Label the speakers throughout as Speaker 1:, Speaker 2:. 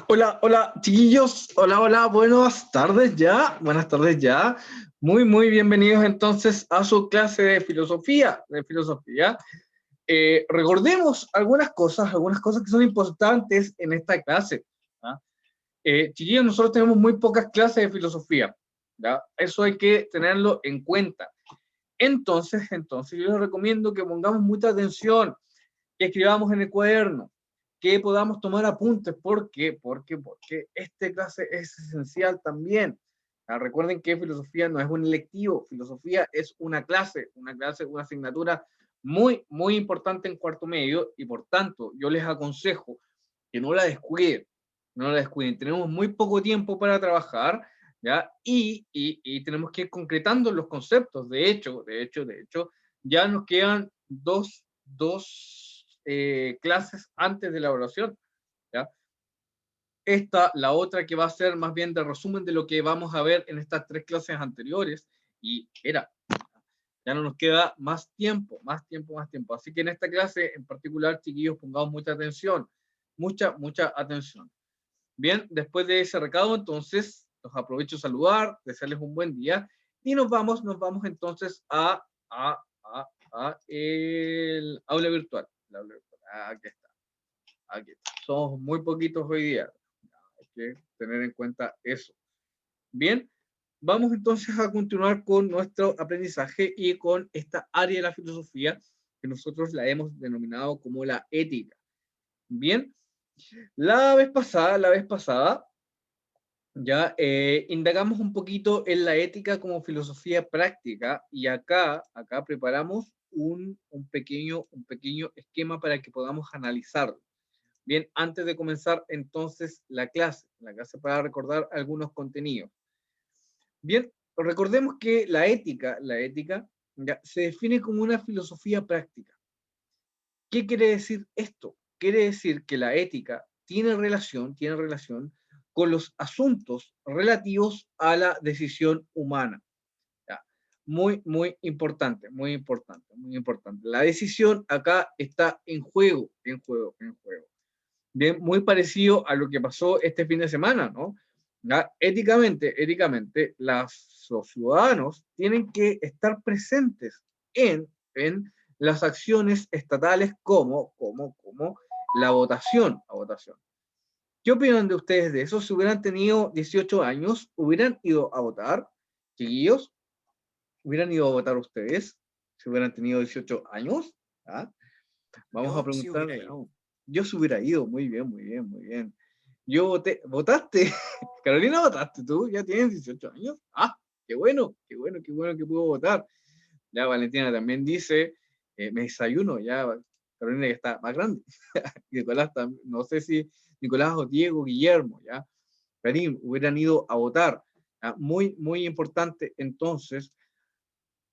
Speaker 1: Hola, hola, chiquillos. Hola, hola, buenas tardes ya. Buenas tardes ya. Muy bienvenidos entonces a su clase de filosofía. Recordemos algunas cosas que son importantes en esta clase. ¿Ah? Chiquillos, nosotros tenemos muy pocas clases de filosofía. ¿Ya? Eso hay que tenerlo en cuenta. Entonces, yo les recomiendo que pongamos mucha atención, que escribamos en el cuaderno, que podamos tomar apuntes. ¿Por qué? Porque esta clase es esencial también. Recuerden que filosofía no es un electivo, filosofía es una asignatura muy importante en cuarto medio, y por tanto yo les aconsejo que no la descuiden, no la descuiden. Tenemos muy poco tiempo para trabajar, ¿ya? Y tenemos que ir concretando los conceptos. De hecho, ya nos quedan dos clases antes de la evaluación, ¿ya? La otra que va a ser más bien de resumen de lo que vamos a ver en estas tres clases anteriores, y ya no nos queda más tiempo. Así que en esta clase en particular, chiquillos, pongamos mucha atención. Bien, después de ese recado, entonces, los aprovecho a saludar, desearles un buen día, y nos vamos entonces a el aula virtual. Aquí está, aquí está. Somos muy poquitos hoy día, hay que tener en cuenta eso. Bien, vamos entonces a continuar con nuestro aprendizaje y con esta área de la filosofía que nosotros la hemos denominado como la ética. Bien, la vez pasada, ya indagamos un poquito en la ética como filosofía práctica, y acá preparamos un pequeño esquema para que podamos analizarlo. Bien, antes de comenzar entonces la clase para recordar algunos contenidos. Bien, recordemos que la ética ya, se define como una filosofía práctica. ¿Qué quiere decir esto? Quiere decir que la ética tiene relación con los asuntos relativos a la decisión humana. ¿Ya? Muy importante, muy importante, muy importante. La decisión acá está en juego, en juego, en juego. Bien, muy parecido a lo que pasó este fin de semana, ¿no? ¿Ya? Éticamente, los ciudadanos tienen que estar presentes en las acciones estatales como la votación, la votación. ¿Qué opinan de ustedes de eso? Si hubieran tenido 18 años, ¿hubieran ido a votar? Chiquillos, ¿hubieran ido a votar ustedes si hubieran tenido 18 años? ¿Ah? Vamos a
Speaker 2: Yo sí
Speaker 1: preguntar,
Speaker 2: hubiera ido.
Speaker 1: veamos. Yo se hubiera ido, muy bien. Yo ¿votaste? Carolina, ¿votaste tú? ¿Ya tienes 18 años? Ah, qué bueno que pudo votar. Ya Valentina también dice, me desayuno, ya Carolina ya está más grande. Nicolás, no sé si Nicolás o Diego, Guillermo, ya. Karim, hubieran ido a votar. ¿Ya? Muy importante entonces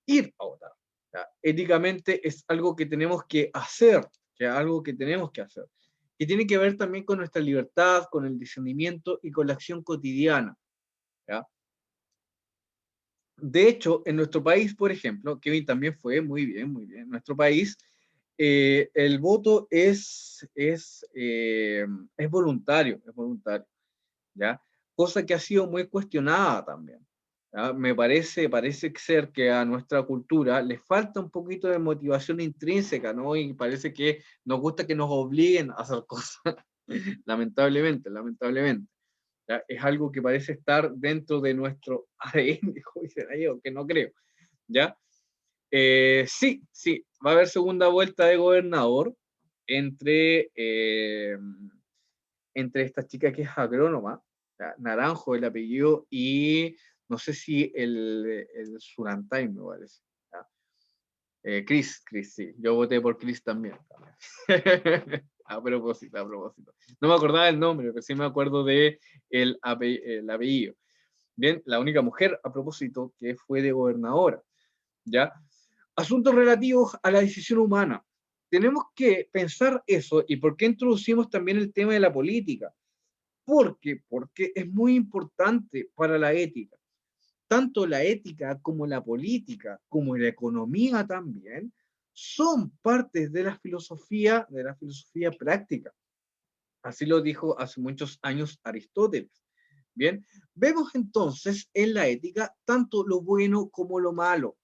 Speaker 1: ir a votar. ¿Ya? Éticamente es algo que tenemos que hacer, algo que tenemos que hacer, que tiene que ver también con nuestra libertad, con el discernimiento y con la acción cotidiana. ¿Ya? De hecho, en nuestro país, por ejemplo, Kevin también fue muy bien. En nuestro país, el voto es voluntario, ¿ya? Cosa que ha sido muy cuestionada también. ¿Ya? Parece ser que a nuestra cultura le falta un poquito de motivación intrínseca, ¿no? Y parece que nos gusta que nos obliguen a hacer cosas, lamentablemente. ¿Ya? Es algo que parece estar dentro de nuestro ADN, que no creo, ¿ya? Sí, va a haber segunda vuelta de gobernador entre, eh, entre esta chica que es agrónoma, Naranjo el apellido, y no sé si el Surantay, me parece. ¿Ya? Chris, sí, yo voté por Chris también. A propósito. No me acordaba el nombre, pero sí me acuerdo de el apellido. Bien, la única mujer, a propósito, que fue de gobernadora. ¿Ya? Asuntos relativos a la decisión humana. Tenemos que pensar eso. ¿Y por qué introducimos también el tema de la política? Porque es muy importante para la ética. Tanto la ética como la política, como la economía también, son partes de la filosofía práctica. Así lo dijo hace muchos años Aristóteles. Bien, vemos entonces en la ética tanto lo bueno como lo malo.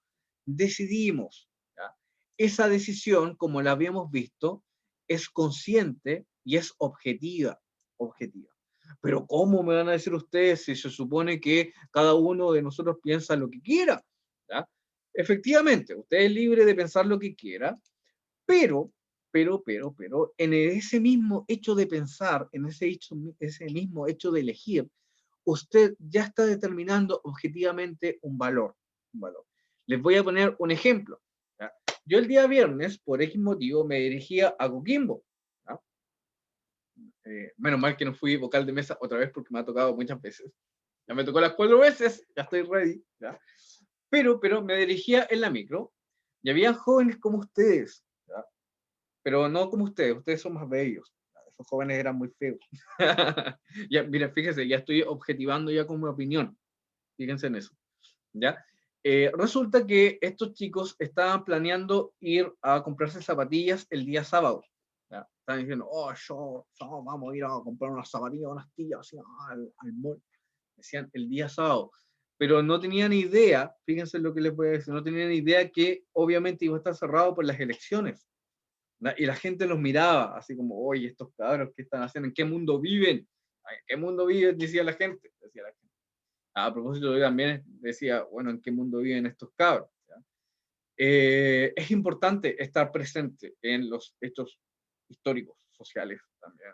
Speaker 1: Decidimos, ¿ya? Esa decisión, como la habíamos visto, es consciente y es objetiva, objetiva. Pero ¿cómo me van a decir ustedes si se supone que cada uno de nosotros piensa lo que quiera? ¿Ya? Efectivamente, usted es libre de pensar lo que quiera, pero, en ese mismo hecho de pensar, en ese mismo hecho de elegir, usted ya está determinando objetivamente un valor. Un valor. Les voy a poner un ejemplo. ¿Ya? Yo el día viernes, por X motivo, me dirigía a Coquimbo. ¿Ya? Menos mal que no fui vocal de mesa otra vez porque me ha tocado muchas veces. Ya me tocó las 4 veces, ya estoy ready. ¿Ya? Pero me dirigía en la micro y había jóvenes como ustedes, ¿ya? Pero no como ustedes son más bellos. Esos jóvenes eran muy feos. Ya, mira, fíjese, ya estoy objetivando ya con mi opinión. Fíjense en eso. ¿Ya? Resulta que estos chicos estaban planeando ir a comprarse zapatillas el día sábado. ¿Ya? Estaban diciendo, oh, vamos a ir a comprar unas zapatillas, unas tillas así, al mall. Decían el día sábado. Pero no tenían idea, fíjense lo que les voy a decir, no tenían idea que obviamente iba a estar cerrado por las elecciones. Y la gente los miraba, así como, oye, estos cabros, ¿qué están haciendo? ¿En qué mundo viven? ¿En qué mundo viven? Decía la gente. Decía la gente. A propósito, yo también decía, bueno, ¿en qué mundo viven estos cabros? Es importante estar presente en los hechos históricos, sociales también.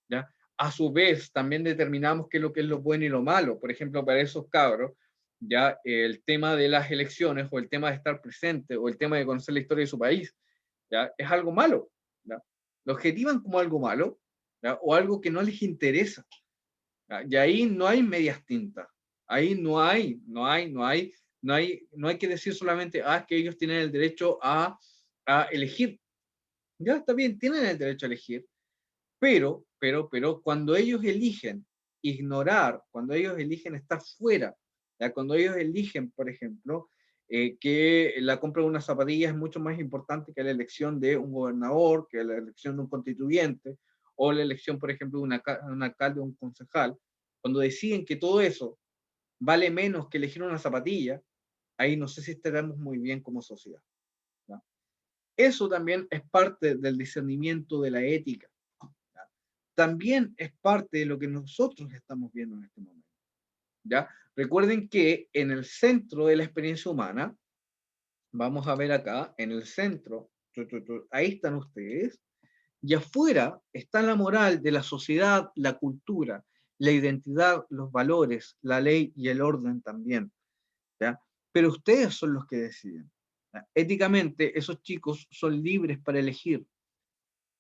Speaker 1: ¿Ya? A su vez, también determinamos qué es lo que es lo bueno y lo malo. Por ejemplo, para esos cabros, ya el tema de las elecciones o el tema de estar presente o el tema de conocer la historia de su país, ¿ya? Es algo malo. ¿Ya? Lo objetivan como algo malo, ¿ya? O algo que no les interesa. ¿Ya? Y ahí no hay medias tintas. Ahí no hay que decir solamente, que ellos tienen el derecho a elegir. Ya está bien, tienen el derecho a elegir, pero cuando ellos eligen ignorar, cuando ellos eligen estar fuera, ¿ya? Cuando ellos eligen, por ejemplo, que la compra de una zapatilla es mucho más importante que la elección de un gobernador, que la elección de un constituyente, o la elección, por ejemplo, de un alcalde o un concejal, cuando deciden que todo eso vale menos que elegir una zapatilla, ahí no sé si estaremos muy bien como sociedad. ¿Ya? Eso también es parte del discernimiento de la ética. ¿Ya? También es parte de lo que nosotros estamos viendo en este momento. ¿Ya? Recuerden que en el centro de la experiencia humana, vamos a ver acá, en el centro, ahí están ustedes, y afuera está la moral de la sociedad, la cultura, la identidad, los valores, la ley y el orden también. ¿Ya? Pero ustedes son los que deciden. ¿Ya? Éticamente, esos chicos son libres para elegir,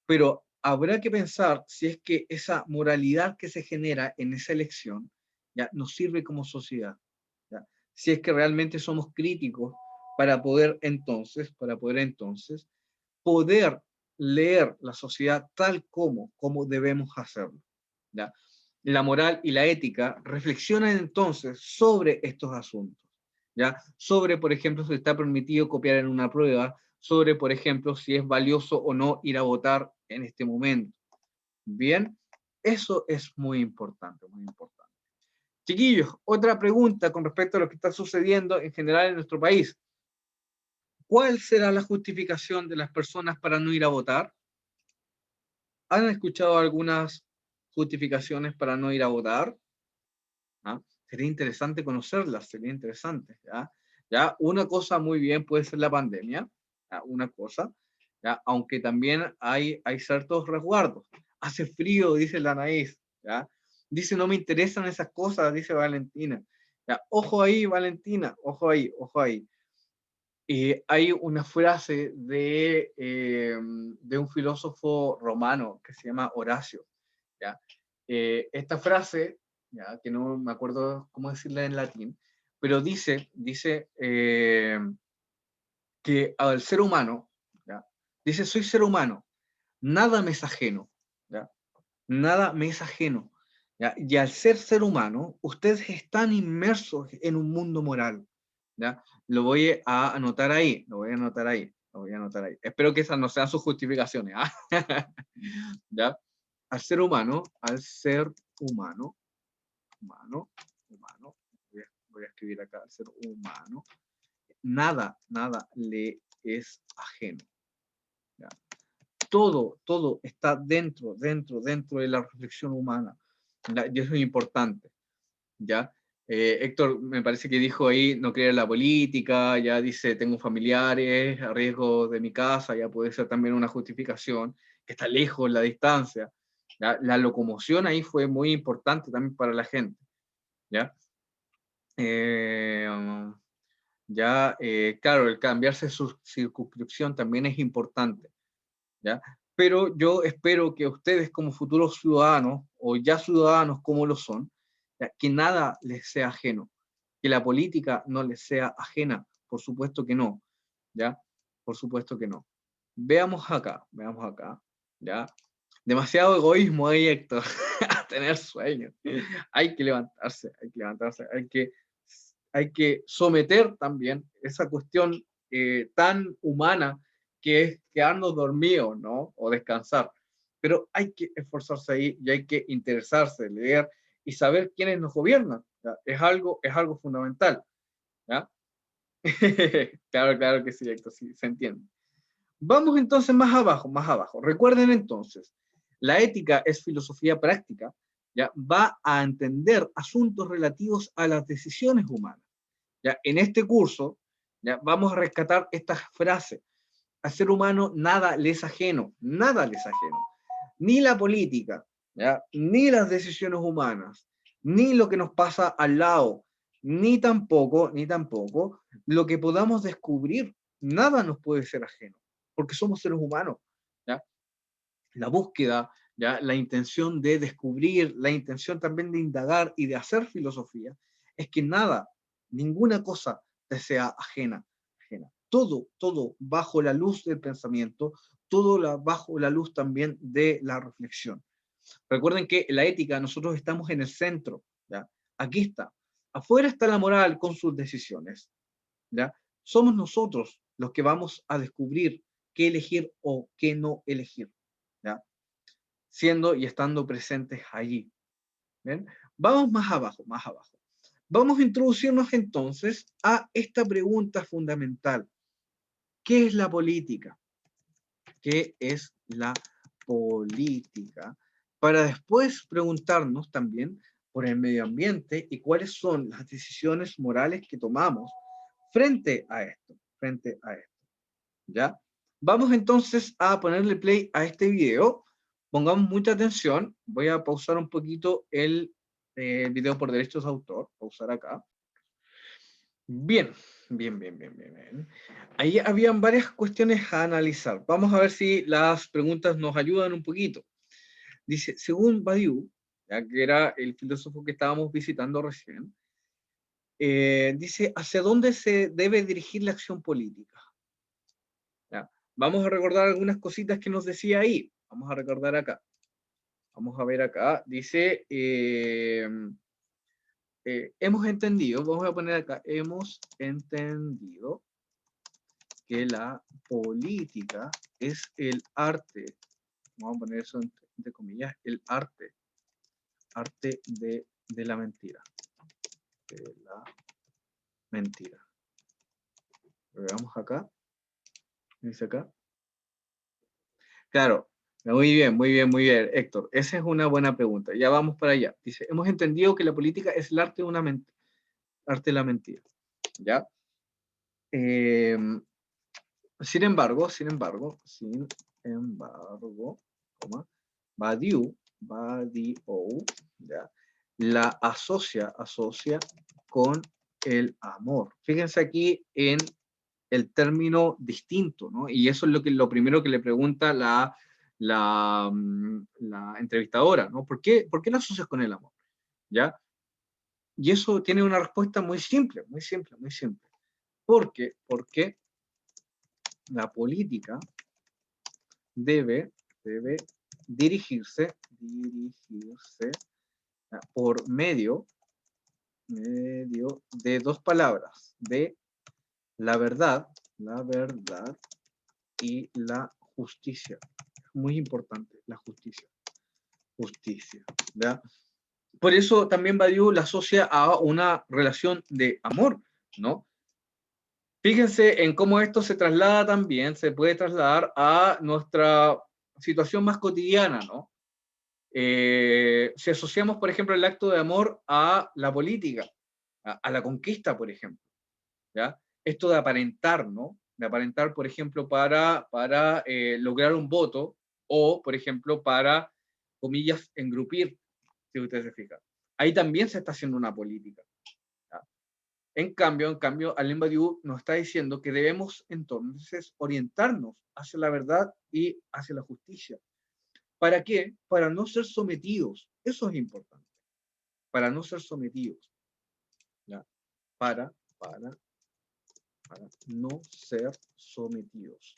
Speaker 1: pero habrá que pensar si es que esa moralidad que se genera en esa elección ya nos sirve como sociedad. ¿Ya? Si es que realmente somos críticos poder leer la sociedad tal como debemos hacerlo. ¿Ya? La moral y la ética reflexionan entonces sobre estos asuntos. ¿Ya? Sobre, por ejemplo, si está permitido copiar en una prueba, sobre, por ejemplo, si es valioso o no ir a votar en este momento. Bien, eso es muy importante, muy importante. Chiquillos, otra pregunta con respecto a lo que está sucediendo en general en nuestro país. ¿Cuál será la justificación de las personas para no ir a votar? ¿Han escuchado algunas justificaciones para no ir a votar? ¿Ah? Sería interesante conocerlas, sería interesante. ¿Ya? ¿Ya? Una cosa muy bien puede ser la pandemia, ¿ya? Una cosa, ¿ya? Aunque también hay ciertos resguardos. Hace frío, dice la Anaís, ¿ya? Dice, no me interesan esas cosas, dice Valentina. ¿Ya? Ojo ahí, Valentina, ojo ahí, ojo ahí. Hay una frase de un filósofo romano que se llama Horacio. ¿Ya? Esta frase, ¿ya? Que no me acuerdo cómo decirla en latín, pero dice que al ser humano, ¿ya? Dice, soy ser humano, nada me es ajeno, ¿ya? Nada me es ajeno. ¿Ya? Y al ser humano, ustedes están inmersos en un mundo moral. ¿Ya? Lo voy a anotar ahí, lo voy a anotar ahí, lo voy a anotar ahí. Espero que esas no sean sus justificaciones. ¿Ah? ¿Ya? al ser humano, humano, voy a escribir acá, al ser humano, nada le es ajeno. ¿Ya? Todo está dentro de la reflexión humana. ¿Ya? Y eso es importante. ¿Ya? Héctor me parece que dijo ahí no creer en la política, ya dice tengo familiares a riesgo de mi casa, ya puede ser también una justificación, que está lejos la distancia. ¿Ya? La locomoción ahí fue muy importante también para la gente. ¿Ya? Claro, el cambiarse su circunscripción también es importante. ¿Ya? Pero yo espero que ustedes como futuros ciudadanos, o ya ciudadanos como lo son, ¿ya? Que nada les sea ajeno, que la política no les sea ajena, por supuesto que no, ¿ya? Por supuesto que no. Veamos acá, ¿ya? Demasiado egoísmo ahí, Héctor, a tener sueños. Hay que levantarse, hay que someter también esa cuestión tan humana que es quedarnos dormidos, ¿no? O descansar. Pero hay que esforzarse ahí y hay que interesarse, leer y saber quiénes nos gobiernan. ¿Ya? Es algo fundamental. ¿Ya? Claro que sí, Héctor, sí, se entiende. Vamos entonces más abajo, más abajo. Recuerden entonces, la ética es filosofía práctica, ¿ya? Va a entender asuntos relativos a las decisiones humanas. ¿Ya? En este curso, ¿ya? Vamos a rescatar estas frases. Al ser humano nada le es ajeno, nada le es ajeno. Ni la política, ¿ya? Ni las decisiones humanas, ni lo que nos pasa al lado, ni tampoco lo que podamos descubrir. Nada nos puede ser ajeno, porque somos seres humanos. ¿Ya? La búsqueda, ¿ya? La intención de descubrir, la intención también de indagar y de hacer filosofía, es que nada, ninguna cosa te sea ajena. Todo bajo la luz del pensamiento, bajo la luz también de la reflexión. Recuerden que la ética, nosotros estamos en el centro, ¿ya? Aquí está. Afuera está la moral con sus decisiones, ¿ya? Somos nosotros los que vamos a descubrir qué elegir o qué no elegir, ¿ya? Siendo y estando presentes allí. ¿Ven? Vamos más abajo, más abajo. Vamos a introducirnos entonces a esta pregunta fundamental. ¿Qué es la política? ¿Qué es la política? Para después preguntarnos también por el medio ambiente y cuáles son las decisiones morales que tomamos frente a esto, ¿ya? Vamos entonces a ponerle play a este video. Pongamos mucha atención. Voy a pausar un poquito el video por derechos de autor. Pausar acá. Bien. Ahí habían varias cuestiones a analizar. Vamos a ver si las preguntas nos ayudan un poquito. Dice, según Badiou, ya que era el filósofo que estábamos visitando recién, dice, ¿hacia dónde se debe dirigir la acción política? ¿Ya? Vamos a recordar algunas cositas que nos decía ahí. Vamos a recordar acá. Vamos a ver acá. Dice, hemos entendido, vamos a poner acá, hemos entendido que la política es el arte, vamos a poner eso entre comillas, el arte de la mentira. De la mentira. Lo veamos acá. Dice acá. Claro, muy bien, Héctor. Esa es una buena pregunta. Ya vamos para allá. Dice, hemos entendido que la política es el arte de la mentira. ¿Ya? Sin embargo, coma, Badiou, ¿ya? La asocia con el amor. Fíjense aquí en el término distinto, ¿no? Y eso es lo primero que le pregunta la entrevistadora, ¿no? ¿Por qué la asocias con el amor? ¿Ya? Y eso tiene una respuesta muy simple. Porque la política debe dirigirse por medio de dos palabras, de la verdad y la justicia. Muy importante, la justicia. justicia. ¿Ya? Por eso también Badiou la asocia a una relación de amor, ¿no? Fíjense en cómo esto se traslada también, se puede trasladar a nuestra situación más cotidiana, ¿no? Si asociamos, por ejemplo, el acto de amor a la política, a la conquista, por ejemplo, ¿ya? Esto de aparentar, ¿no? De aparentar, por ejemplo, para lograr un voto o, por ejemplo, para, comillas, engrupir, si ustedes se fijan. Ahí también se está haciendo una política. ¿Ya? En cambio, Alain Badiou nos está diciendo que debemos entonces orientarnos hacia la verdad y hacia la justicia. ¿Para qué? Para no ser sometidos. Eso es importante. Para no ser sometidos. ¿Ya? Para no ser sometidos.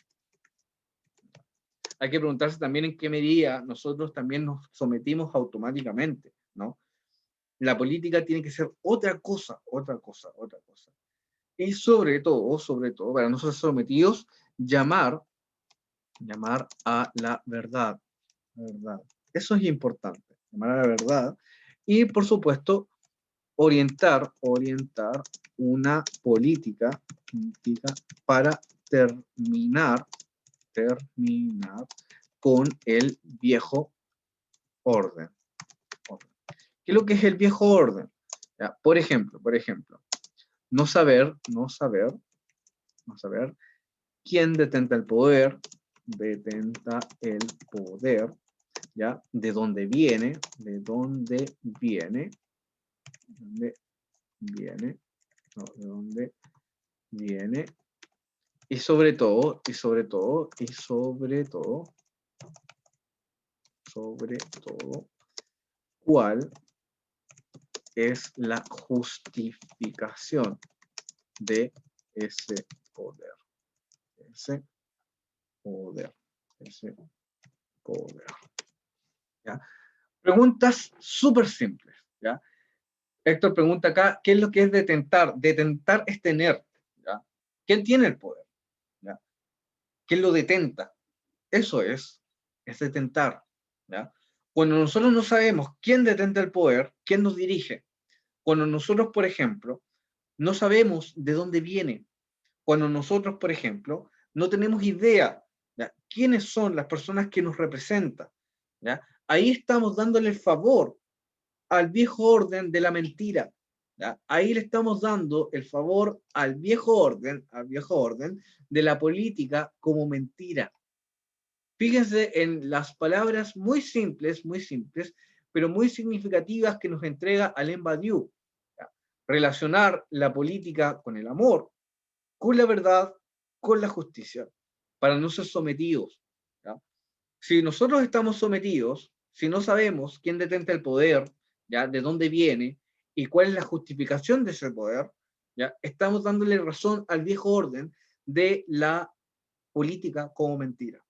Speaker 1: Hay que preguntarse también en qué medida nosotros también nos sometimos automáticamente, ¿no? La política tiene que ser otra cosa. Y sobre todo, para no ser sometidos, llamar a la verdad. Eso es importante, llamar a la verdad. Y, por supuesto, orientar una política para terminar con el viejo orden. ¿Qué es lo que es el viejo orden? ¿Ya? Por ejemplo, no saber quién detenta el poder, ¿ya? De dónde viene, y sobre todo, cuál es la justificación de ese poder. ¿Ya? Preguntas súper simples, ¿ya? Héctor pregunta acá, ¿qué es lo que es detentar? Detentar es tener, ¿ya? ¿Quién tiene el poder? ¿Ya? ¿Quién lo detenta? Eso es detentar, ¿ya? Cuando nosotros no sabemos quién detenta el poder, quién nos dirige, cuando nosotros, por ejemplo, no sabemos de dónde viene, cuando nosotros, por ejemplo, no tenemos idea, ¿ya? Quiénes son las personas que nos representan, ¿ya? Ahí estamos dándole el favor al viejo orden de la mentira, ¿ya? Ahí le estamos dando el favor al viejo orden de la política como mentira. Fíjense en las palabras muy simples, pero muy significativas que nos entrega Alain Badiou. ¿Ya? Relacionar la política con el amor, con la verdad, con la justicia, para no ser sometidos. ¿Ya? Si nosotros estamos sometidos, si no sabemos quién detenta el poder, ¿ya? De dónde viene y cuál es la justificación de ese poder, ¿ya? Estamos dándole razón al viejo orden de la política como mentira.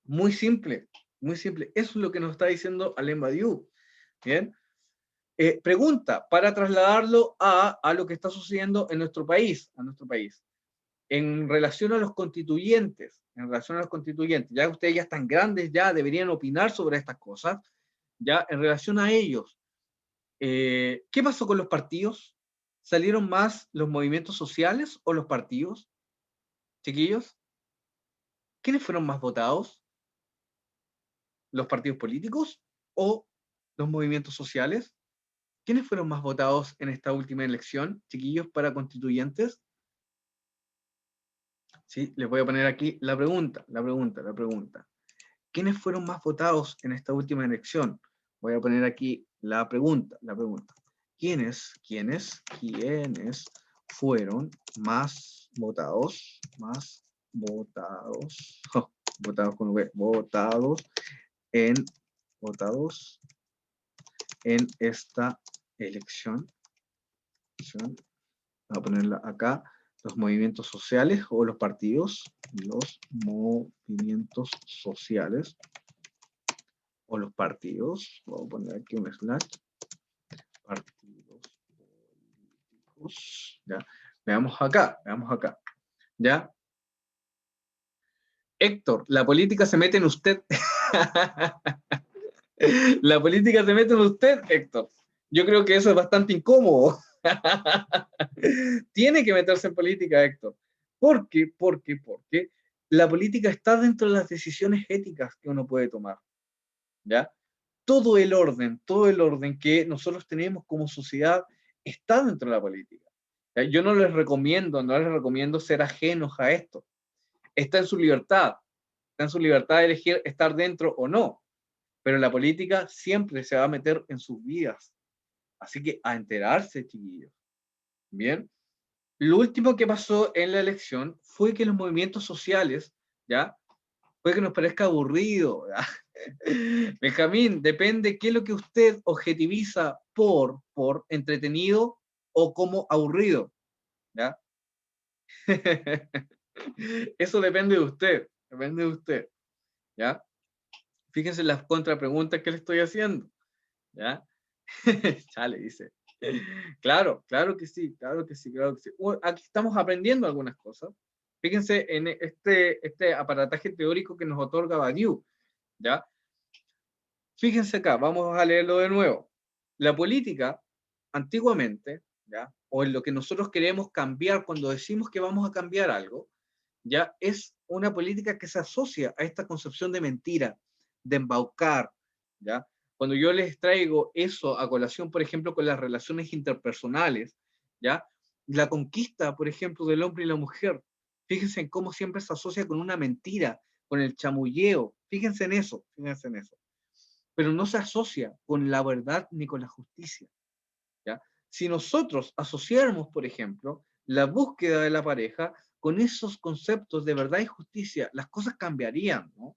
Speaker 1: Muy simple. Eso es lo que nos está diciendo Alain Badiou. Bien. Pregunta, para trasladarlo a lo que está sucediendo en nuestro país, en relación a los constituyentes, ya ustedes ya están grandes, ya deberían opinar sobre estas cosas, ya en relación a ellos. ¿Qué pasó con los partidos? ¿Salieron más los movimientos sociales o los partidos? Chiquillos, ¿quiénes fueron más votados? ¿Los partidos políticos o los movimientos sociales? ¿Quiénes fueron más votados en esta última elección, chiquillos, para constituyentes? Sí, les voy a poner aquí la pregunta. ¿Quiénes fueron más votados en esta última elección? Voy a poner aquí la pregunta. ¿Quiénes fueron más votados? En esta elección. Voy a ponerla acá. Los movimientos sociales o los partidos. Los movimientos sociales o los partidos. Voy a poner aquí un slash. Partidos políticos. ¿Ya? Veamos acá. ¿Ya? Héctor, la política se mete en usted. La política se mete en usted, Héctor. Yo creo que eso es bastante incómodo. Tiene que meterse en política, Héctor. ¿Por qué? Porque la política está dentro de las decisiones éticas que uno puede tomar. ¿Ya? Todo el orden que nosotros tenemos como sociedad está dentro de la política. ¿Ya? Yo no les recomiendo ser ajenos a esto. Está en su libertad de elegir estar dentro o no, pero la política siempre se va a meter en sus vidas. Así que a enterarse, chiquillos. Bien. Lo último que pasó en la elección fue que los movimientos sociales, ¿ya? Puede que nos parezca aburrido, ¿ya? Benjamín, depende qué es lo que usted objetiviza por entretenido o como aburrido, ¿ya? Eso depende de usted, ¿ya? Fíjense en las contrapreguntas que le estoy haciendo, ¿ya? Chale, dice. Claro, claro que sí, claro que sí, claro que sí. Aquí estamos aprendiendo algunas cosas. Fíjense en este aparataje teórico que nos otorga Badiou, ¿ya? Fíjense acá, vamos a leerlo de nuevo. La política, antiguamente, ¿ya? O en lo que nosotros queremos cambiar cuando decimos que vamos a cambiar algo, ya es una política que se asocia a esta concepción de mentira, de embaucar, ¿ya? Cuando yo les traigo eso a colación, por ejemplo, con las relaciones interpersonales, ¿ya? La conquista, por ejemplo, del hombre y la mujer, fíjense en cómo siempre se asocia con una mentira, con el chamulleo, fíjense en eso, pero no se asocia con la verdad ni con la justicia, ¿ya? Si nosotros asociáramos, por ejemplo, la búsqueda de la pareja con esos conceptos de verdad y justicia, las cosas cambiarían, ¿no?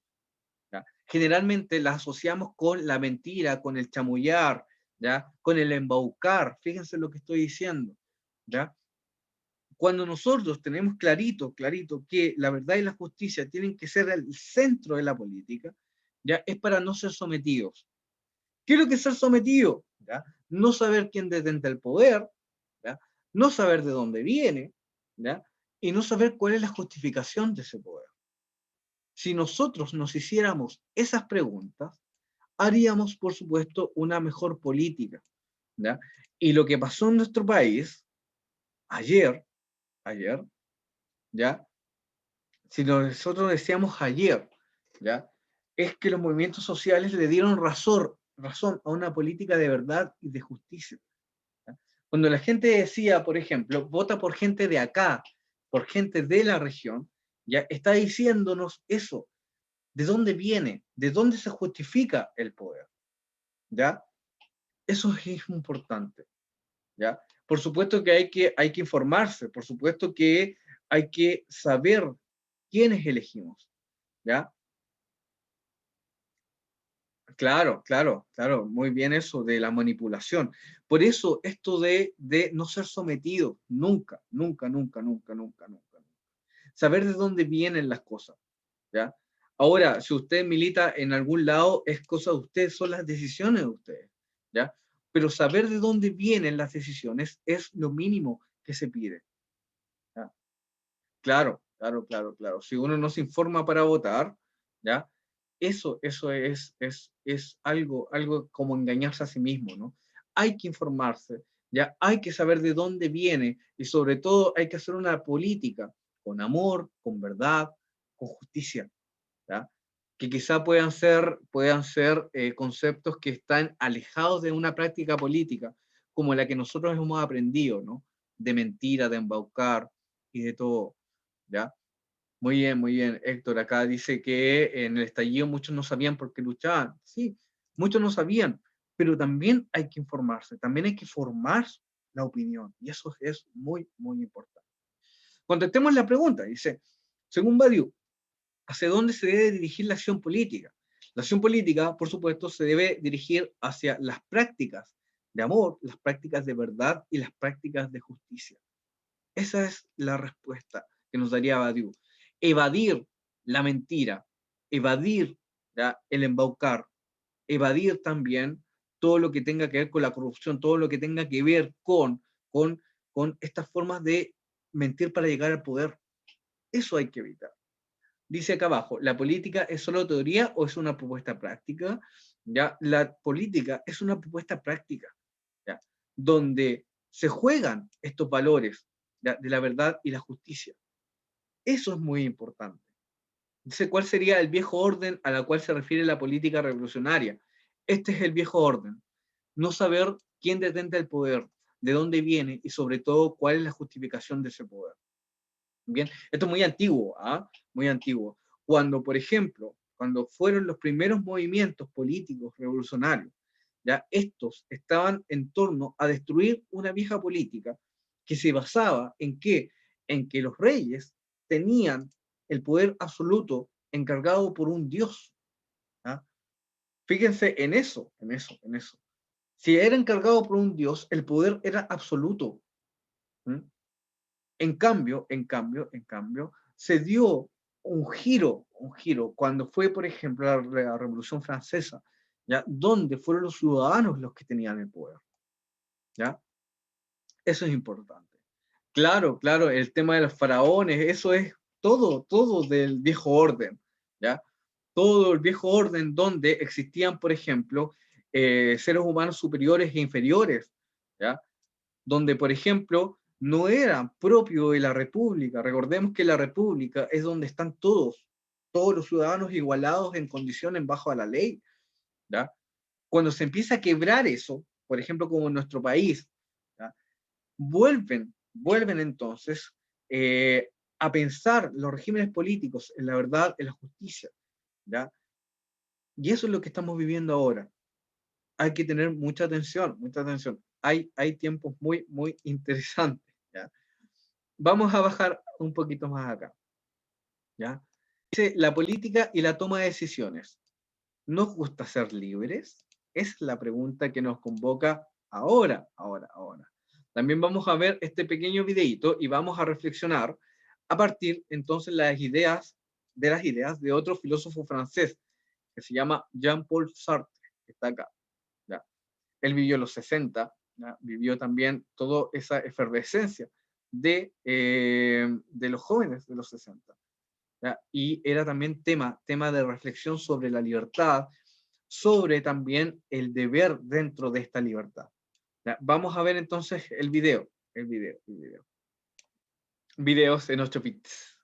Speaker 1: ¿Ya? Generalmente las asociamos con la mentira, con el chamullar, ¿ya? Con el embaucar, fíjense lo que estoy diciendo, ¿ya? Cuando nosotros tenemos clarito, clarito que la verdad y la justicia tienen que ser el centro de la política, ¿ya? Es para no ser sometidos. ¿Qué es lo que es ser sometido? ¿Ya? No saber quién detenta el poder, ¿ya? No saber de dónde viene, ¿ya? Y no saber cuál es la justificación de ese poder. Si nosotros nos hiciéramos esas preguntas, haríamos, por supuesto, una mejor política, ¿ya? Y lo que pasó en nuestro país ayer, ¿ya? Si nosotros decíamos ayer, ¿ya? Es que los movimientos sociales le dieron razón a una política de verdad y de justicia. ¿Ya? Cuando la gente decía, por ejemplo, vota por gente de acá, por gente de la región, ya está diciéndonos eso, de dónde viene, de dónde se justifica el poder, ¿ya? Eso es importante, ¿ya? Por supuesto que hay que informarse, por supuesto que hay que saber quiénes elegimos, ¿ya? Claro, claro, claro, muy bien eso de la manipulación. Por eso esto de no ser sometido, nunca, nunca, nunca, nunca, nunca, nunca. Saber de dónde vienen las cosas, ¿ya? Ahora, si usted milita en algún lado, es cosa de ustedes, son las decisiones de ustedes, ¿ya? Pero saber de dónde vienen las decisiones es lo mínimo que se pide, ¿ya? Claro, claro, claro, claro. Si uno no se informa para votar, ¿ya? Eso es algo como engañarse a sí mismo, ¿no? Hay que informarse, ¿ya? Hay que saber de dónde viene y sobre todo hay que hacer una política con amor, con verdad, con justicia, ¿ya? Que quizá puedan ser conceptos que están alejados de una práctica política como la que nosotros hemos aprendido, ¿no? De mentira, de embaucar y de todo, ¿ya? Muy bien, Héctor. Acá dice que en el estallido muchos no sabían por qué luchaban. Sí, muchos no sabían, pero también hay que informarse, también hay que formar la opinión, y eso es muy, muy importante. Contestemos la pregunta, dice, según Badiou, ¿hacia dónde se debe dirigir la acción política? La acción política, por supuesto, se debe dirigir hacia las prácticas de amor, las prácticas de verdad y las prácticas de justicia. Esa es la respuesta que nos daría Badiou. Evadir la mentira, evadir, ¿ya?, el embaucar, evadir también todo lo que tenga que ver con la corrupción, todo lo que tenga que ver con, con estas formas de mentir para llegar al poder. Eso hay que evitar. Dice acá abajo, ¿la política es solo teoría o es una propuesta práctica? ¿ya? La política es una propuesta práctica, ¿ya? Donde se juegan estos valores, ¿ya? De la verdad y la justicia. Eso es muy importante. Entonces, ¿cuál sería el viejo orden a la cual se refiere la política revolucionaria? Este es el viejo orden. No saber quién detenta el poder, de dónde viene y sobre todo cuál es la justificación de ese poder. Bien, esto es muy antiguo, ¿ah? Muy antiguo. Cuando, por ejemplo, cuando fueron los primeros movimientos políticos revolucionarios, ya estos estaban en torno a destruir una vieja política que se basaba en qué, en que los reyes tenían el poder absoluto encargado por un dios. ¿Ah? Fíjense en eso, en eso, en eso. Si era encargado por un dios, el poder era absoluto. ¿Mm? En cambio, se dio un giro, cuando fue, por ejemplo, la Revolución Francesa, ¿ya? Donde fueron los ciudadanos los que tenían el poder, ¿ya? Eso es importante. Claro, claro, el tema de los faraones, eso es todo del viejo orden, ¿ya? Todo el viejo orden donde existían, por ejemplo, seres humanos superiores e inferiores, ¿ya? Donde, por ejemplo, no era propio de la República. Recordemos que la República es donde están todos los ciudadanos igualados en condiciones bajo a la ley, ¿ya? Cuando se empieza a quebrar eso, por ejemplo, como en nuestro país, ¿ya? Vuelven entonces a pensar los regímenes políticos en la verdad, en la justicia, ¿ya? Y eso es lo que estamos viviendo ahora. Hay que tener mucha atención, mucha atención. Hay tiempos muy interesantes, ¿ya? Vamos a bajar un poquito más acá, ¿ya? Dice, la política y la toma de decisiones. ¿Nos gusta ser libres? Es la pregunta que nos convoca ahora. También vamos a ver este pequeño videíto y vamos a reflexionar a partir entonces de las ideas de otro filósofo francés que se llama Jean-Paul Sartre, que está acá, ¿ya? Él vivió en los 60, ¿ya? Vivió también toda esa efervescencia de los jóvenes de los 60, ¿ya? Y era también tema de reflexión sobre la libertad, sobre también el deber dentro de esta libertad, ¿ya? Vamos a ver entonces el video. Videos en 8 bits.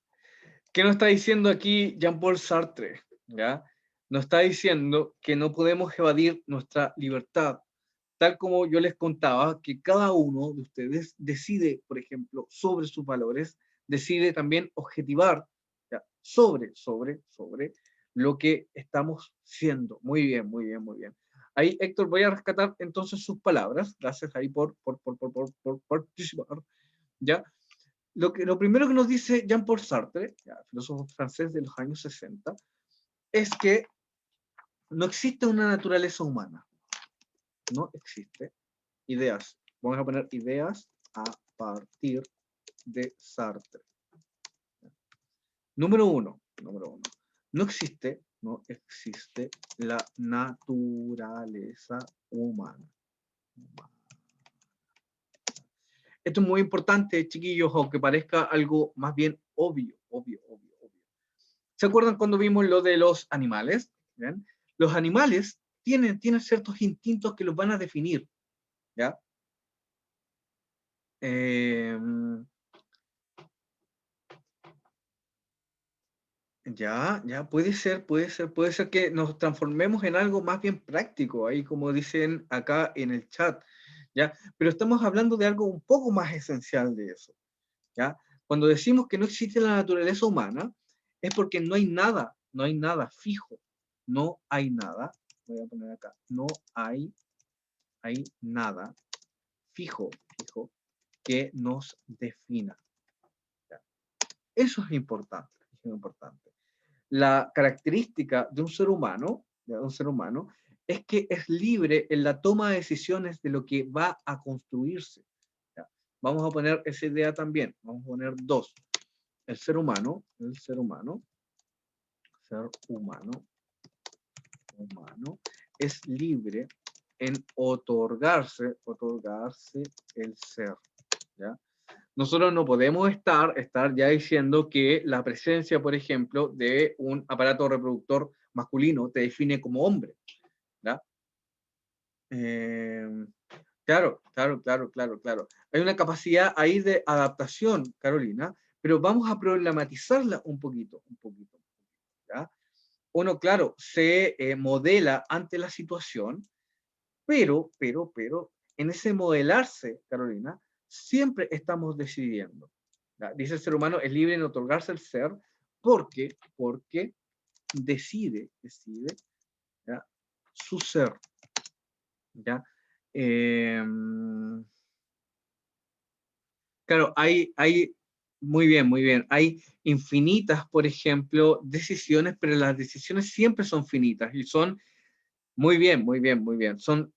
Speaker 1: ¿Qué nos está diciendo aquí Jean-Paul Sartre? ¿Ya? Nos está diciendo que no podemos evadir nuestra libertad, tal como yo les contaba, que cada uno de ustedes decide, por ejemplo, sobre sus valores, decide también objetivar, ¿ya? sobre lo que estamos siendo. Muy bien, muy bien, muy bien. Ahí, Héctor, voy a rescatar entonces sus palabras. Gracias ahí por participar. ¿Ya? Lo primero que nos dice Jean-Paul Sartre, ¿ya? Filósofo francés de los años 60, es que no existe una naturaleza humana. No existe. Ideas. Vamos a poner ideas a partir de Sartre. Número uno. No existe la naturaleza humana. Esto es muy importante, chiquillos, aunque parezca algo más bien obvio. ¿Se acuerdan cuando vimos lo de los animales? ¿Bien? Los animales tienen ciertos instintos que los van a definir, ¿ya? Ya, puede ser que nos transformemos en algo más bien práctico, ahí como dicen acá en el chat, ¿ya? Pero estamos hablando de algo un poco más esencial de eso, ¿ya? Cuando decimos que no existe la naturaleza humana, es porque no hay nada fijo, no hay nada, voy a poner acá, no hay nada fijo que nos defina, ¿ya? Eso es importante. La característica de un ser humano, es que es libre en la toma de decisiones de lo que va a construirse, ¿ya? Vamos a poner esa idea también, vamos a poner dos. El ser humano es libre en otorgarse el ser, ¿ya? Nosotros no podemos estar ya diciendo que la presencia, por ejemplo, de un aparato reproductor masculino te define como hombre, ¿ya? Claro, claro, claro, claro, claro. Hay una capacidad ahí de adaptación, Carolina, pero vamos a problematizarla un poquito, ¿ya? Uno, claro, se modela ante la situación, pero, en ese modelarse, Carolina, siempre estamos decidiendo. ¿Ya? Dice el ser humano es libre en otorgarse el ser porque decide, ¿ya? Su ser, ¿ya? Eh, claro, muy bien, hay infinitas, por ejemplo, decisiones, pero las decisiones siempre son finitas y son, muy bien, son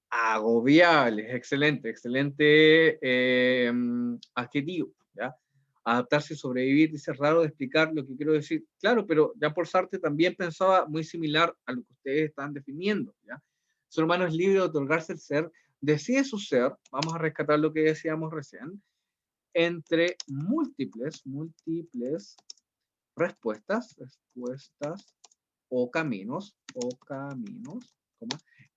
Speaker 1: agobiables, excelente, excelente adjetivo, ¿ya? Adaptarse y sobrevivir, dice, raro de explicar lo que quiero decir. Claro, pero Jean-Paul Sartre también pensaba muy similar a lo que ustedes están definiendo, ¿ya? El ser humano es libre de otorgarse el ser, decide su ser, vamos a rescatar lo que decíamos recién, entre múltiples respuestas o caminos, ¿cómo?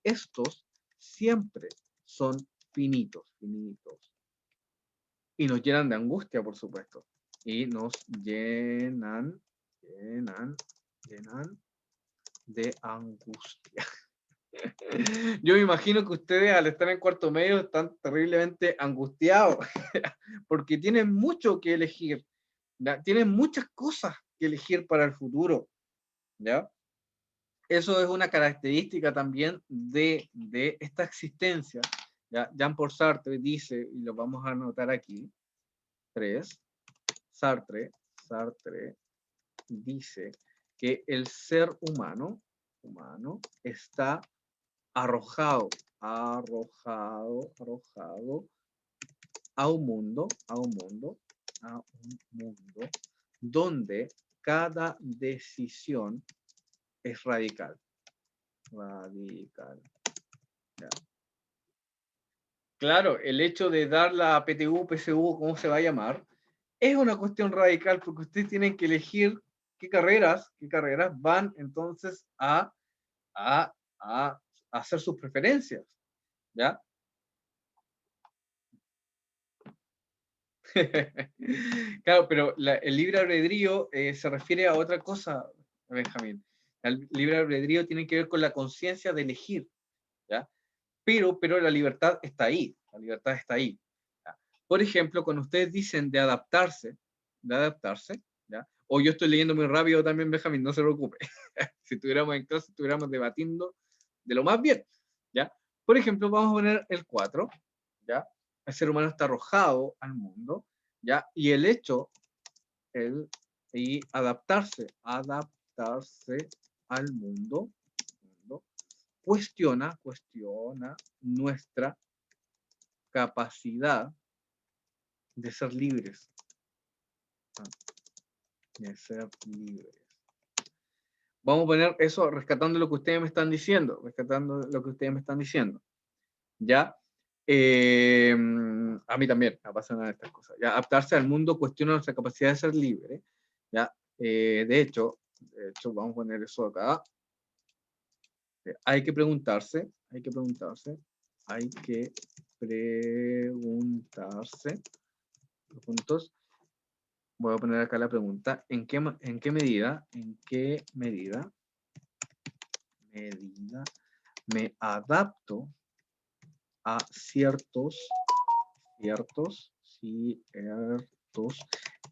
Speaker 1: Estos siempre son finitos. Y nos llenan de angustia, por supuesto. Y nos llenan de angustia. Yo me imagino que ustedes al estar en cuarto medio están terriblemente angustiados, porque tienen mucho que elegir, ¿ya? Tienen muchas cosas que elegir para el futuro, ¿ya? Eso es una característica también de esta existencia. ¿Ya? Jean-Paul Sartre dice, y lo vamos a anotar aquí, 3, Sartre dice que el ser humano está arrojado a un mundo donde cada decisión es radical. ¿Ya? Claro, el hecho de dar la PTU, PSU, ¿cómo se va a llamar? Es una cuestión radical porque ustedes tienen que elegir qué carreras van entonces a hacer sus preferencias, ¿ya? Claro, pero el libre albedrío se refiere a otra cosa, Benjamín. El libre albedrío tiene que ver con la conciencia de elegir, ¿ya? Pero la libertad está ahí, ¿ya? Por ejemplo, cuando ustedes dicen de adaptarse, ¿ya? O yo estoy leyendo muy rápido también, Benjamín, no se preocupe. Si estuviéramos en clase, estuviéramos debatiendo de lo más bien, ¿ya? Por ejemplo, vamos a poner el 4, ¿ya? El ser humano está arrojado al mundo, ¿ya? Y el hecho, y adaptarse al mundo, cuestiona nuestra capacidad de ser libres. Vamos a poner eso rescatando lo que ustedes me están diciendo, ¿ya? A mí también me pasan estas cosas. ¿Ya? Adaptarse al mundo cuestiona nuestra capacidad de ser libre, ¿ya? De hecho, vamos a poner eso acá. Hay que preguntarse, juntos. Voy a poner acá la pregunta, ¿en qué medida me adapto a ciertos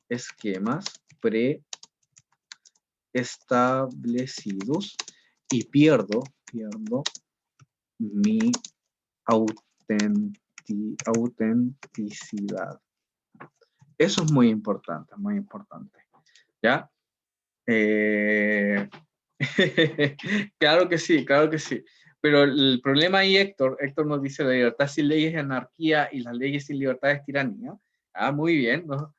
Speaker 1: esquemas preestablecidos y pierdo mi autenticidad? Eso es muy importante, ¿ya? Claro que sí. Pero el problema ahí, Héctor nos dice, la libertad sin leyes es anarquía y las leyes sin libertad es tiranía. Ah, muy bien, ¿no?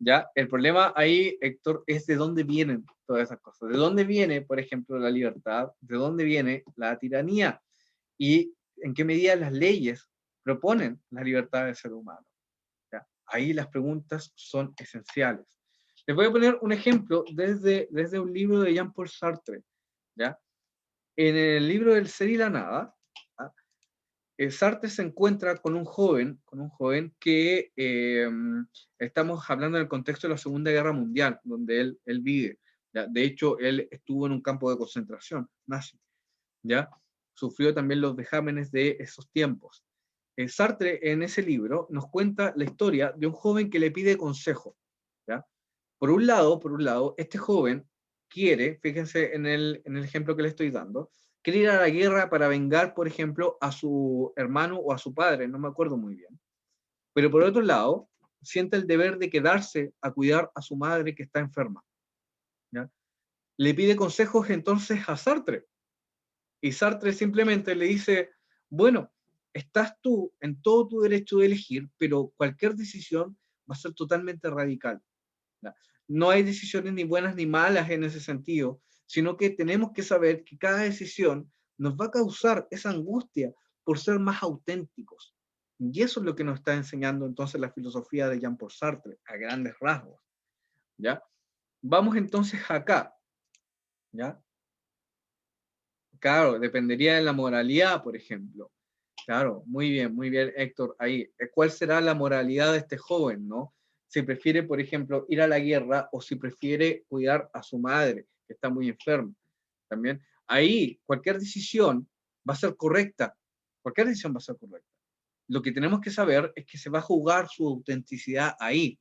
Speaker 1: Ya, el problema ahí, Héctor, es de dónde vienen todas esas cosas. ¿De dónde viene, por ejemplo, la libertad? ¿De dónde viene la tiranía? ¿Y en qué medida las leyes proponen la libertad del ser humano? ¿Ya? Ahí las preguntas son esenciales. Les voy a poner un ejemplo desde un libro de Jean-Paul Sartre, ¿ya? En el libro del Ser y la Nada, ¿ya? Sartre se encuentra con un joven que estamos hablando en el contexto de la Segunda Guerra Mundial, donde él vive. ¿Ya? De hecho, él estuvo en un campo de concentración nazi, ¿ya? Sufrió también los vejámenes de esos tiempos. Sartre en ese libro nos cuenta la historia de un joven que le pide consejo, ¿ya? Por un lado, este joven quiere, fíjense en el ejemplo que le estoy dando, quiere ir a la guerra para vengar, por ejemplo, a su hermano o a su padre, no me acuerdo muy bien. Pero por otro lado, siente el deber de quedarse a cuidar a su madre que está enferma, ¿ya? Le pide consejos entonces a Sartre, y Sartre simplemente le dice, bueno, estás tú en todo tu derecho de elegir, pero cualquier decisión va a ser totalmente radical. No hay decisiones ni buenas ni malas en ese sentido, sino que tenemos que saber que cada decisión nos va a causar esa angustia por ser más auténticos. Y eso es lo que nos está enseñando entonces la filosofía de Jean-Paul Sartre, a grandes rasgos. ¿Ya? Vamos entonces acá. ¿Ya? Claro, dependería de la moralidad, por ejemplo. Claro, muy bien, Héctor, ahí. ¿Cuál será la moralidad de este joven, no? Si prefiere, por ejemplo, ir a la guerra o si prefiere cuidar a su madre, que está muy enferma. También, ahí, cualquier decisión va a ser correcta. Cualquier decisión va a ser correcta. Lo que tenemos que saber es que se va a jugar su autenticidad ahí.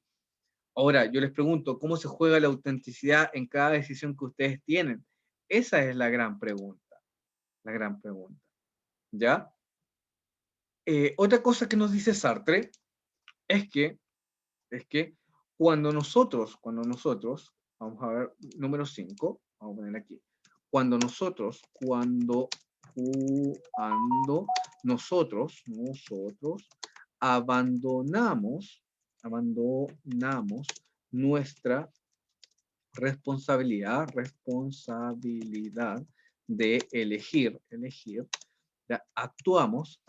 Speaker 1: Ahora, yo les pregunto, ¿cómo se juega la autenticidad en cada decisión que ustedes tienen? Esa es la gran pregunta. La gran pregunta. ¿Ya? Otra cosa que nos dice Sartre es que, cuando nosotros, vamos a ver, número 5, vamos a poner aquí, cuando nosotros abandonamos nuestra responsabilidad de elegir, ya, actuamos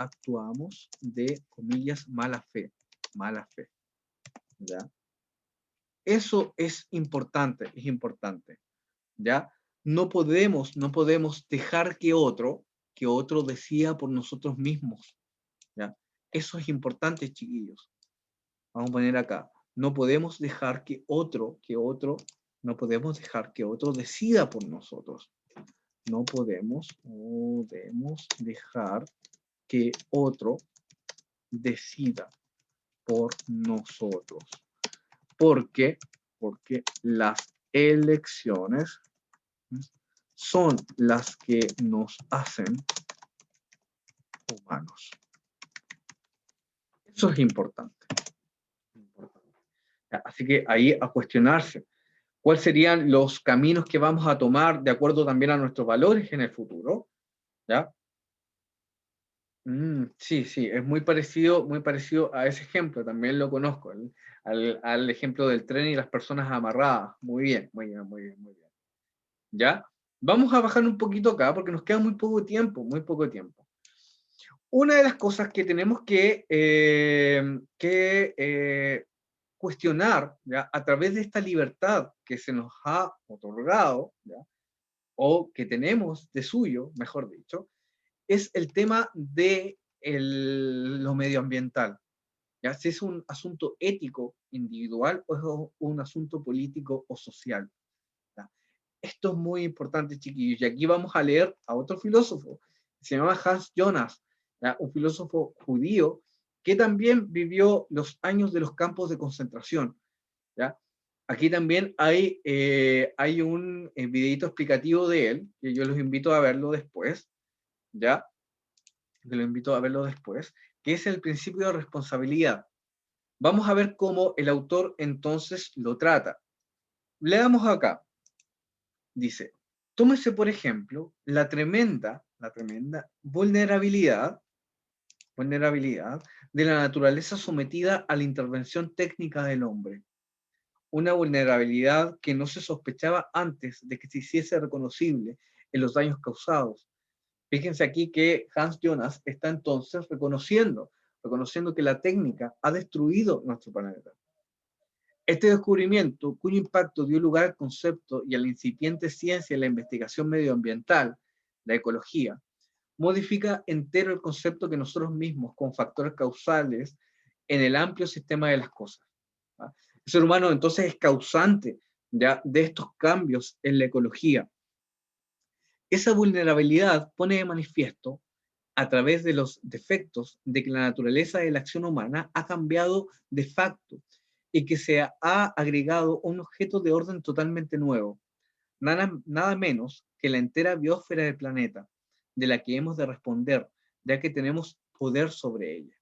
Speaker 1: de, comillas, mala fe, ¿ya? Eso es importante, ¿ya? No podemos dejar que otro decida por nosotros mismos, ¿ya? Eso es importante, chiquillos. Vamos a poner acá, no podemos dejar que otro decida por nosotros. No podemos dejar que otro decida por nosotros. Porque las elecciones son las que nos hacen humanos. Eso es importante. Así que ahí a cuestionarse cuáles serían los caminos que vamos a tomar de acuerdo también a nuestros valores en el futuro. ¿Ya? Sí, es muy parecido a ese ejemplo, también lo conozco, al ejemplo del tren y las personas amarradas. Muy bien. ¿Ya? Vamos a bajar un poquito acá porque nos queda muy poco tiempo. Una de las cosas que tenemos que cuestionar, ¿ya? A través de esta libertad que se nos ha otorgado, ¿ya? O que tenemos de suyo, mejor dicho, es el tema de lo medioambiental. ¿Ya? Si es un asunto ético individual o es un asunto político o social. ¿Ya? Esto es muy importante, chiquillos. Y aquí vamos a leer a otro filósofo, se llama Hans Jonas, ¿ya? Un filósofo judío que también vivió los años de los campos de concentración. ¿Ya? Aquí también hay un videito explicativo de él, que yo los invito a verlo después, ¿ya? Que es el principio de responsabilidad. Vamos a ver cómo el autor entonces lo trata. Leamos acá. Dice, tómese por ejemplo la tremenda vulnerabilidad de la naturaleza sometida a la intervención técnica del hombre. Una vulnerabilidad que no se sospechaba antes de que se hiciese reconocible en los daños causados. Fíjense aquí que Hans Jonas está entonces reconociendo que la técnica ha destruido nuestro planeta. Este descubrimiento, cuyo impacto dio lugar al concepto y a la incipiente ciencia de la investigación medioambiental, la ecología, modifica entero el concepto que nosotros mismos, con factores causales, en el amplio sistema de las cosas. ¿Va? El ser humano entonces es causante ya de estos cambios en la ecología. Esa vulnerabilidad pone de manifiesto a través de los defectos de que la naturaleza de la acción humana ha cambiado de facto y que se ha agregado un objeto de orden totalmente nuevo, nada menos que la entera biosfera del planeta, de la que hemos de responder, ya que tenemos poder sobre ella.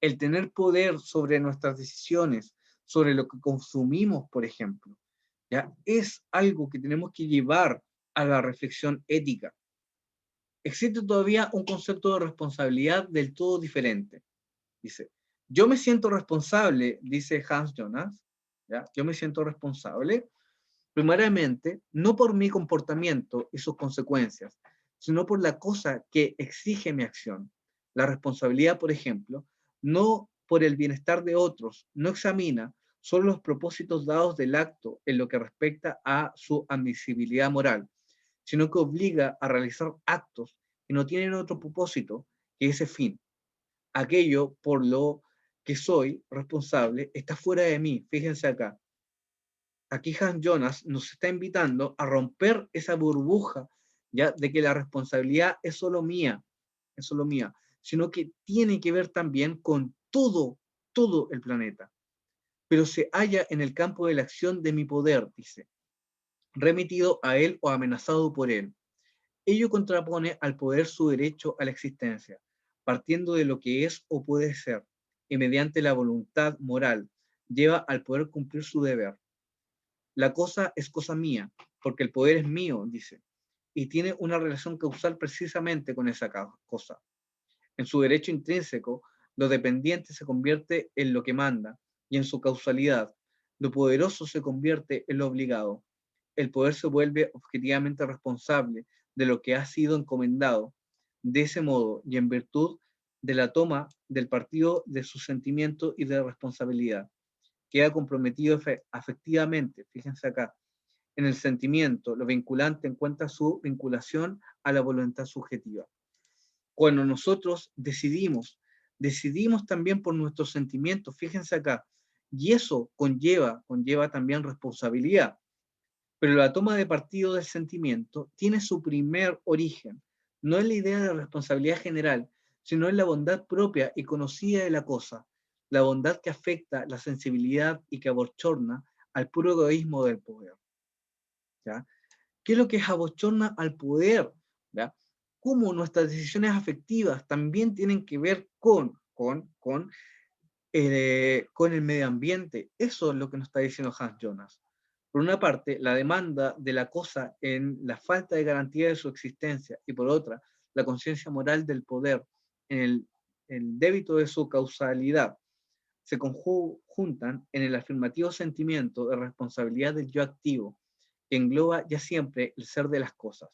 Speaker 1: El tener poder sobre nuestras decisiones, sobre lo que consumimos, por ejemplo, ¿ya? Es algo que tenemos que llevar a la reflexión ética. Existe todavía un concepto de responsabilidad del todo diferente. Dice, yo me siento responsable, dice Hans Jonas, ¿ya? Yo me siento responsable, primeramente, no por mi comportamiento y sus consecuencias, sino por la cosa que exige mi acción. La responsabilidad, por ejemplo, no por el bienestar de otros, no examina solo los propósitos dados del acto en lo que respecta a su admisibilidad moral, sino que obliga a realizar actos que no tienen otro propósito que ese fin. Aquello por lo que soy responsable está fuera de mí. Fíjense acá. Aquí Hans Jonas nos está invitando a romper esa burbuja, ¿ya? De que la responsabilidad es solo mía, sino que tiene que ver también con todo el planeta. Pero se halla en el campo de la acción de mi poder, dice, remitido a él o amenazado por él. Ello contrapone al poder su derecho a la existencia, partiendo de lo que es o puede ser, y mediante la voluntad moral lleva al poder cumplir su deber. La cosa es cosa mía, porque el poder es mío, dice, y tiene una relación causal precisamente con esa cosa. En su derecho intrínseco, lo dependiente se convierte en lo que manda, y en su causalidad, lo poderoso se convierte en lo obligado. El poder se vuelve objetivamente responsable de lo que ha sido encomendado. De ese modo, y en virtud de la toma del partido de su sentimiento y de responsabilidad, queda comprometido afectivamente, fíjense acá, en el sentimiento, lo vinculante encuentra su vinculación a la voluntad subjetiva. Cuando nosotros decidimos también por nuestros sentimientos, fíjense acá, y eso conlleva también responsabilidad. Pero la toma de partido del sentimiento tiene su primer origen, no en la idea de responsabilidad general, sino en la bondad propia y conocida de la cosa, la bondad que afecta la sensibilidad y que abochorna al puro egoísmo del poder. ¿Ya? ¿Qué es lo que abochorna al poder? ¿Ya? Cómo nuestras decisiones afectivas también tienen que ver con el medio ambiente. Eso es lo que nos está diciendo Hans Jonas. Por una parte, la demanda de la cosa en la falta de garantía de su existencia, y por otra, la conciencia moral del poder en el débito de su causalidad, se conjuntan en el afirmativo sentimiento de responsabilidad del yo activo, que engloba ya siempre el ser de las cosas.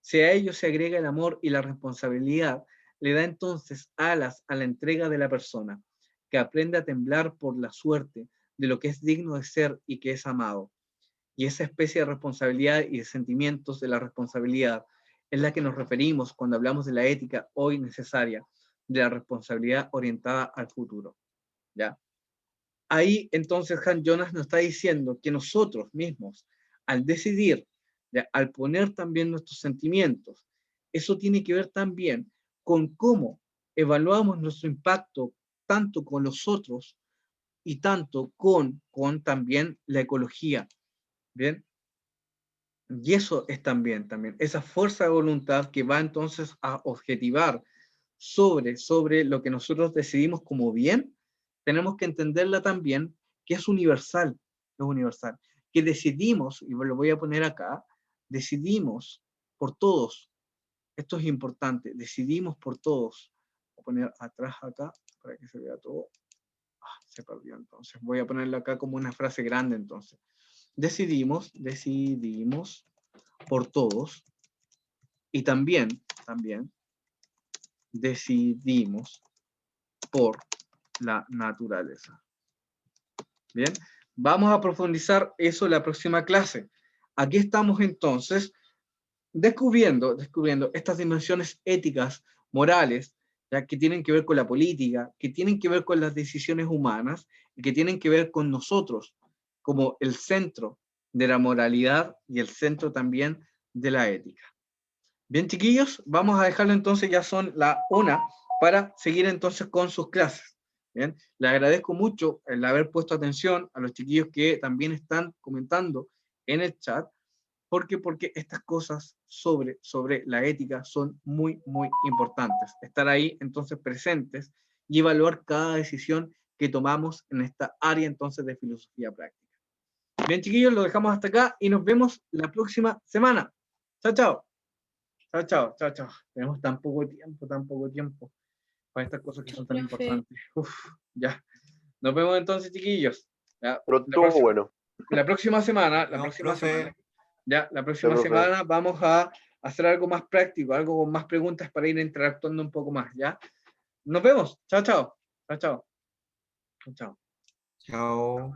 Speaker 1: Si a ello se agrega el amor y la responsabilidad, le da entonces alas a la entrega de la persona, que aprende a temblar por la suerte de lo que es digno de ser y que es amado. Y esa especie de responsabilidad y de sentimientos de la responsabilidad es la que nos referimos cuando hablamos de la ética hoy necesaria, de la responsabilidad orientada al futuro. ¿Ya? Ahí entonces Hans Jonas nos está diciendo que nosotros mismos, al decidir, ¿ya? Al poner también nuestros sentimientos, eso tiene que ver también con cómo evaluamos nuestro impacto tanto con los otros y tanto con también la ecología. ¿Bien? Y eso es también esa fuerza de voluntad que va entonces a objetivar sobre lo que nosotros decidimos como bien, tenemos que entenderla también que es universal, que decidimos, y lo voy a poner acá, decidimos por todos. Esto es importante, decidimos por todos. Voy a poner atrás acá para que se vea todo. Se perdió entonces. Voy a ponerlo acá como una frase grande entonces. Decidimos por todos y también decidimos por la naturaleza. Bien, vamos a profundizar eso en la próxima clase. Aquí estamos entonces descubriendo estas dimensiones éticas, morales, ya que tienen que ver con la política, que tienen que ver con las decisiones humanas y que tienen que ver con nosotros como el centro de la moralidad y el centro también de la ética. Bien, chiquillos, vamos a dejarlo entonces, ya son la 1, para seguir entonces con sus clases. Bien, les agradezco mucho el haber puesto atención a los chiquillos que también están comentando en el chat, porque estas cosas sobre la ética son muy, muy importantes. Estar ahí entonces presentes y evaluar cada decisión que tomamos en esta área entonces de filosofía práctica. Bien, chiquillos, lo dejamos hasta acá y nos vemos la próxima semana. Chao, chao. Chao, chao, chao, chao. Tenemos tan poco tiempo para estas cosas que son tan importantes. Uf, ya. Nos vemos entonces, chiquillos. Ya,
Speaker 2: Pero estuvo bueno.
Speaker 1: la próxima semana, semana vamos a hacer algo más práctico, algo con más preguntas para ir interactuando un poco más, ¿ya? Nos vemos. Chao, chao. Chao, chao. Chao.
Speaker 3: Chao.